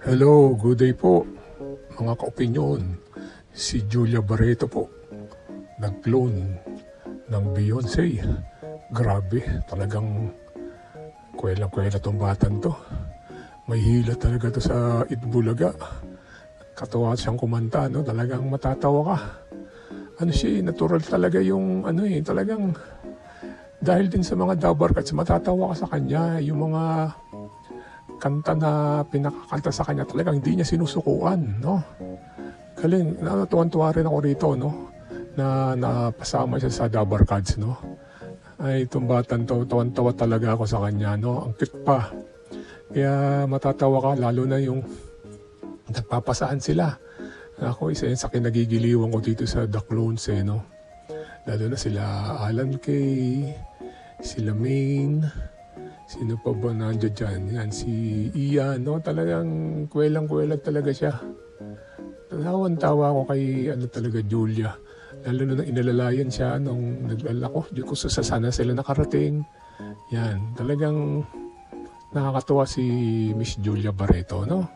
Hello, good day po mga ka-opinyon. Si Julia Barreto po, nag-clone ng Beyonce. Grabe, talagang kwela-kwela tong batan to. May hila talaga to sa Itbulaga. Katawa siyang kumanta, no? Talagang matatawa ka. Ano siya, natural talaga yung talagang dahil din sa mga Dabar Cats, matatawa ka sa kanya. Yung mga kanta na pinakakanta sa kanya, talagang hindi niya sinusukuan, no? Galing, tuwan-tuwa rin ako rito, no? Na napasama siya sa Dabar Cats, no? Ay, itong batan to, tawan-tawa talaga ako sa kanya, no? Ang cute pa. Kaya matatawa ka, lalo na yung nagpapasaan sila. Ako, isa yun sa kinagigiliwan ko dito sa The Clones, no? Lalo na sila Alan Kay, sila Maine, sino pa ba nandiyan dyan? Yan, si Ian, no? Talagang kwelang-kwelang talaga siya. Tawa ko kay talaga Julia. Lalo na nang inalalayan siya nung naglalako. Diyos ko, sana sila nakarating. Yan, talagang nakakatawa si Miss Julia Barreto, no?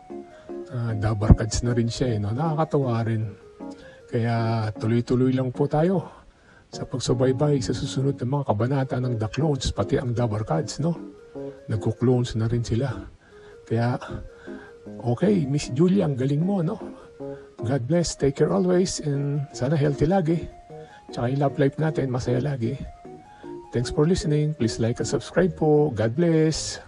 Dabar Cats na rin siya, no? Nakakatawa rin. Kaya tuloy-tuloy lang po tayo sa pagsubaybay sa susunod ng mga kabanata ng The Clones, pati ang Dabar Cats, no? Nagko-clones na rin sila. Kaya, okay, Miss Julia, ang galing mo, no? God bless, take care always, and sana healthy lagi. Tsaka yung love life natin, masaya lagi. Thanks for listening. Please like and subscribe po. God bless.